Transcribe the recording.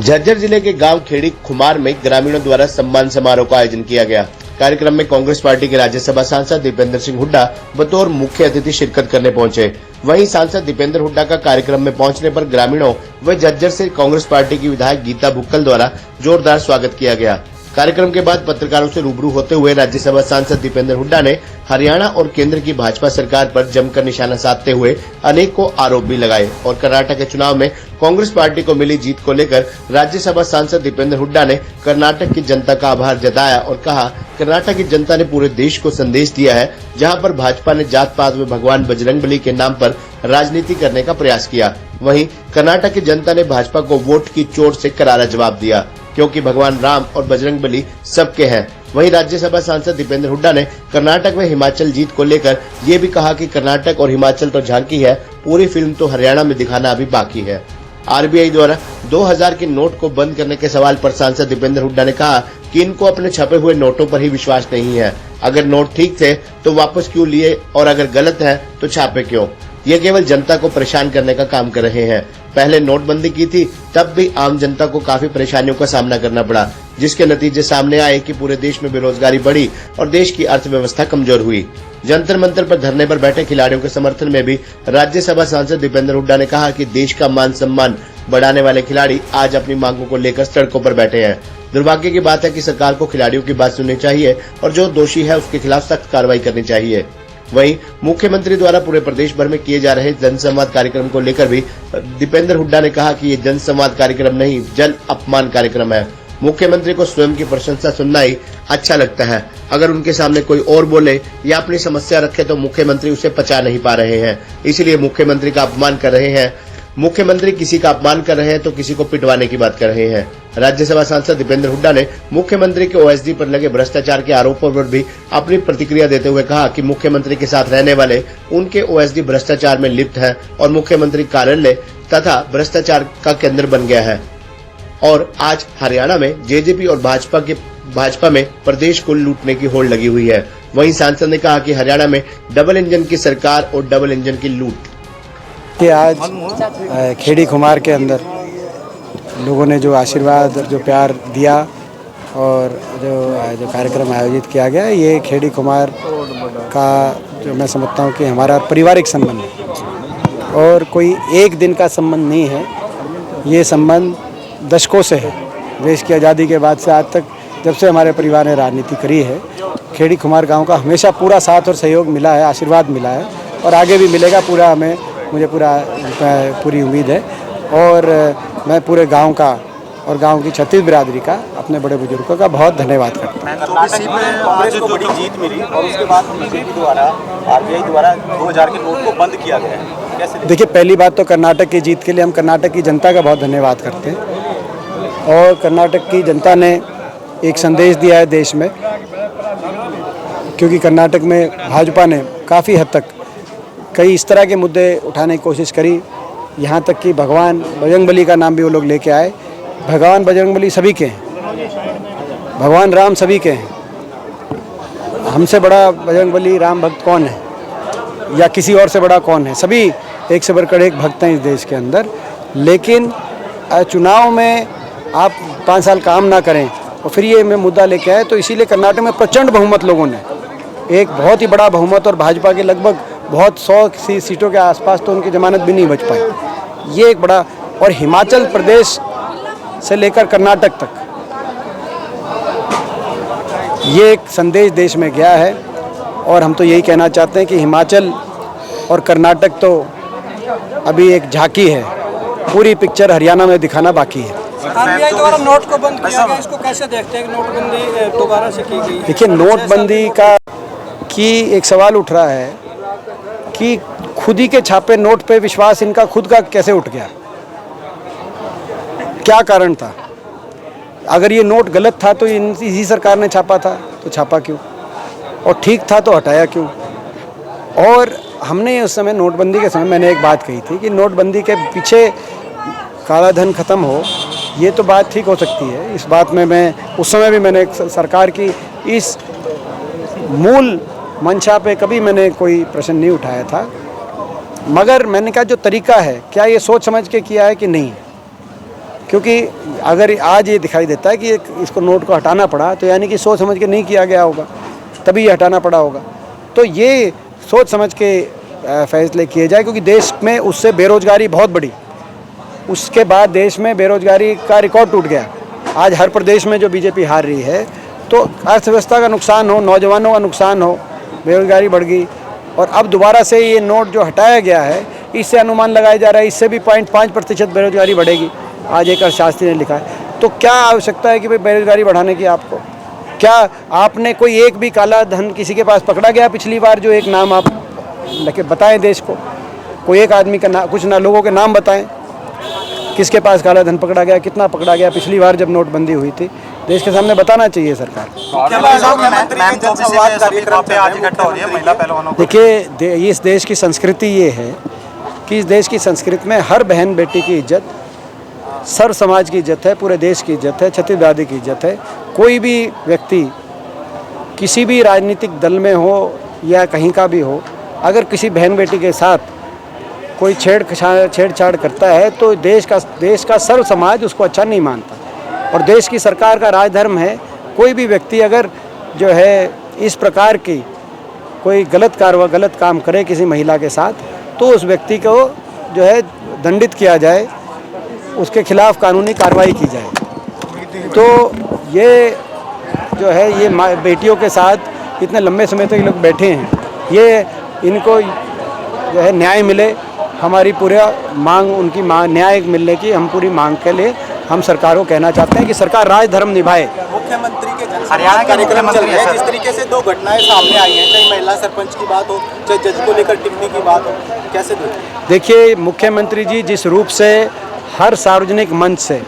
झज्जर जिले के गांव खेड़ी खुमार में ग्रामीणों द्वारा सम्मान समारोह का आयोजन किया गया। कार्यक्रम में कांग्रेस पार्टी के राज्यसभा सांसद दीपेंद्र सिंह हुड्डा बतौर मुख्य अतिथि शिरकत करने पहुंचे। वहीं सांसद दीपेंद्र हुड्डा का कार्यक्रम में पहुंचने पर ग्रामीणों व झज्जर से कांग्रेस पार्टी की विधायक गीता बुक्कल द्वारा जोरदार स्वागत किया गया। कार्यक्रम के बाद पत्रकारों से रूबरू होते हुए राज्यसभा सांसद दीपेंद्र हुड्डा ने हरियाणा और केंद्र की भाजपा सरकार पर जमकर निशाना साधते हुए अनेकों आरोप भी लगाए और कर्नाटक के चुनाव में कांग्रेस पार्टी को मिली जीत को लेकर राज्यसभा सांसद दीपेंद्र हुड्डा ने कर्नाटक की जनता का आभार जताया और कहा, कर्नाटक की जनता ने पूरे देश को संदेश दिया है, जहां पर भाजपा ने जात पात में भगवान बजरंगबली के नाम पर राजनीति करने का प्रयास किया। वहीं कर्नाटक की जनता ने भाजपा को वोट की चोट से करारा जवाब दिया, क्योंकि भगवान राम और बजरंगबली सबके हैं। वहीं राज्यसभा सांसद दीपेंद्र हुड्डा ने कर्नाटक में हिमाचल जीत को लेकर ये भी कहा कि कर्नाटक और हिमाचल तो झांकी है, पूरी फिल्म तो हरियाणा में दिखाना अभी बाकी है। आरबीआई द्वारा 2000 के नोट को बंद करने के सवाल पर सांसद दीपेंद्र हुड्डा ने कहा कि इनको अपने छपे हुए नोटों पर ही विश्वास नहीं है। अगर नोट ठीक थे तो वापस क्यों लिए और अगर गलत है तो छापे क्यों? ये केवल जनता को परेशान करने का काम कर रहे हैं। पहले नोटबंदी की थी, तब भी आम जनता को काफी परेशानियों का सामना करना पड़ा, जिसके नतीजे सामने आए कि पूरे देश में बेरोजगारी बढ़ी और देश की अर्थव्यवस्था कमजोर हुई। जंतर मंतर पर धरने पर बैठे खिलाड़ियों के समर्थन में भी राज्यसभा सांसद दीपेंद्र हुड्डा ने कहा कि देश का मान सम्मान बढ़ाने वाले खिलाड़ी आज अपनी मांगों को लेकर सड़कों पर बैठे हैं। दुर्भाग्य की बात है कि सरकार को खिलाड़ियों की बात सुननी चाहिए और जो दोषी है उसके खिलाफ सख्त कार्रवाई करनी चाहिए। वहीं मुख्यमंत्री द्वारा पूरे प्रदेश भर में किए जा रहे जनसंवाद कार्यक्रम को लेकर भी दीपेंद्र हुड्डा ने कहा कि ये जनसंवाद कार्यक्रम नहीं, जन अपमान कार्यक्रम है। मुख्यमंत्री को स्वयं की प्रशंसा सुनना ही अच्छा लगता है। अगर उनके सामने कोई और बोले या अपनी समस्या रखे तो मुख्यमंत्री उसे पचा नहीं पा रहे हैं, इसलिए मुख्यमंत्री का अपमान कर रहे हैं। मुख्यमंत्री किसी का अपमान कर रहे हैं तो किसी को पिटवाने की बात कर रहे हैं। राज्यसभा सांसद दीपेंद्र हुड्डा ने मुख्यमंत्री के ओएसडी पर लगे भ्रष्टाचार के आरोपों पर भी अपनी प्रतिक्रिया देते हुए कहा कि मुख्यमंत्री के साथ रहने वाले उनके ओएसडी भ्रष्टाचार में लिप्त हैं और मुख्यमंत्री कार्यालय तथा भ्रष्टाचार का केंद्र बन गया है। और आज हरियाणा में जेजेपी और भाजपा में प्रदेश को लूटने की होड़ लगी हुई है। वहीं सांसद ने कहा कि हरियाणा में डबल इंजन की सरकार और डबल इंजन की लूट। कि आज खेड़ी खुमार के अंदर लोगों ने जो आशीर्वाद और जो प्यार दिया और जो कार्यक्रम आयोजित किया गया, ये खेड़ी खुमार का जो मैं समझता हूँ कि हमारा पारिवारिक संबंध है और कोई एक दिन का संबंध नहीं है। ये संबंध दशकों से है। देश की आज़ादी के बाद से आज तक जब से हमारे परिवार ने राजनीति करी है, खेड़ी खुमार गाँव का हमेशा पूरा साथ और सहयोग मिला है, आशीर्वाद मिला है और आगे भी मिलेगा। मुझे पूरी उम्मीद है और मैं पूरे गांव का और गांव की छत्तीस बिरादरी का, अपने बड़े बुजुर्गों का बहुत धन्यवाद करता हूँ। कांग्रेस को बड़ी जीत मिली और उसके बाद बीजेपी द्वारा आरबीआई द्वारा 2000 के नोट को बंद किया गया है, कैसे? देखिए, पहली बात तो कर्नाटक की जीत के लिए हम कर्नाटक की जनता का बहुत धन्यवाद करते हैं और कर्नाटक की जनता ने एक संदेश दिया है देश में, क्योंकि कर्नाटक में भाजपा ने काफ़ी हद तक कई इस तरह के मुद्दे उठाने की कोशिश करी, यहाँ तक कि भगवान बजरंगबली का नाम भी वो लोग लेके आए। भगवान बजरंगबली सभी के हैं, भगवान राम सभी के हैं। हमसे बड़ा बजरंगबली राम भक्त कौन है या किसी और से बड़ा कौन है? सभी एक से बढ़कर एक भक्त हैं इस देश के अंदर। लेकिन चुनाव में आप 5 साल काम ना करें और फिर ये में मुद्दा लेके आए, तो इसीलिए कर्नाटक में प्रचंड बहुमत लोगों ने, एक बहुत ही बड़ा बहुमत और भाजपा के लगभग बहुत 100 सीटों के आसपास तो उनकी जमानत भी नहीं बच पाई। ये एक बड़ा, और हिमाचल प्रदेश से लेकर कर्नाटक तक ये एक संदेश देश में गया है और हम तो यही कहना चाहते हैं कि हिमाचल और कर्नाटक तो अभी एक झांकी है, पूरी पिक्चर हरियाणा में दिखाना बाकी है। आरबीआई द्वारा नोट को बंद किया गया, इसको कैसे देखते हैं? नोटबंदी दोबारा से की गई। देखिए, नोटबंदी की एक सवाल उठ रहा है कि खुद ही के छापे नोट पे विश्वास इनका खुद का कैसे उठ गया? क्या कारण था? अगर ये नोट गलत था तो इसी सरकार ने छापा था, तो छापा क्यों? और ठीक था तो हटाया क्यों? और हमने उस समय नोटबंदी के समय मैंने एक बात कही थी कि नोटबंदी के पीछे काला धन खत्म हो, ये तो बात ठीक हो सकती है। इस बात में मैं उस समय भी मैंने सरकार की इस मूल मंशा पे कभी मैंने कोई प्रश्न नहीं उठाया था, मगर मैंने कहा जो तरीका है, क्या ये सोच समझ के किया है कि नहीं? क्योंकि अगर आज ये दिखाई देता है कि इसको नोट को हटाना पड़ा तो यानी कि सोच समझ के नहीं किया गया होगा, तभी ये हटाना पड़ा होगा। तो ये सोच समझ के फैसले किए जाए, क्योंकि देश में उससे बेरोजगारी बहुत बढ़ी। उसके बाद देश में बेरोजगारी का रिकॉर्ड टूट गया। आज हर प्रदेश में जो बीजेपी हार रही है तो अर्थव्यवस्था का नुकसान हो, नौजवानों का नुकसान हो, बेरोजगारी बढ़ गई। और अब दोबारा से ये नोट जो हटाया गया है, इससे अनुमान लगाया जा रहा है इससे भी 0.5% बेरोजगारी बढ़ेगी। आज एक अर्थशास्त्री ने लिखा है। तो क्या आवश्यकता है कि भाई बेरोजगारी बढ़ाने की आपको? क्या आपने कोई एक भी काला धन किसी के पास पकड़ा गया पिछली बार? जो एक नाम आप लेके बताएं देश को, कोई एक आदमी का नाम, कुछ ना लोगों के नाम बताएं किसके पास काला धन पकड़ा गया, कितना पकड़ा गया पिछली बार जब नोटबंदी हुई थी। देश के सामने बताना चाहिए सरकार। देखिए, इस देश की संस्कृति ये है कि इस देश की संस्कृति में हर बहन बेटी की इज्जत, सर्व समाज की इज्जत है, पूरे देश की इज्जत है, छत्तीसगढ़ की इज्जत है। कोई भी व्यक्ति किसी भी राजनीतिक दल में हो या कहीं का भी हो, अगर किसी बहन बेटी के साथ कोई छेड़छाड़ करता है तो देश का सर्व समाज उसको अच्छा नहीं मानता। और देश की सरकार का राजधर्म है, कोई भी व्यक्ति अगर जो है इस प्रकार की कोई गलत काम करे किसी महिला के साथ, तो उस व्यक्ति को जो है दंडित किया जाए, उसके खिलाफ कानूनी कार्रवाई की जाए। तो ये जो है ये बेटियों के साथ इतने लंबे समय तक लोग बैठे हैं, ये इनको जो है न्याय मिले, हमारी पूरा मांग, उनकी न्याय मिलने की हम पूरी मांग के लिए हम सरकार को कहना चाहते हैं कि सरकार राजधर्म निभाए। मुख्यमंत्री के हरियाणा के कार्यक्रम चल रहे हैं, जिस तरीके से 2 घटनाएं सामने आई हैं, चाहे महिला सरपंच की बात हो, चाहे जज को लेकर टिप्पणी की बात हो, कैसे देखिए? देखिए, मुख्यमंत्री जी जिस रूप से हर सार्वजनिक मंच से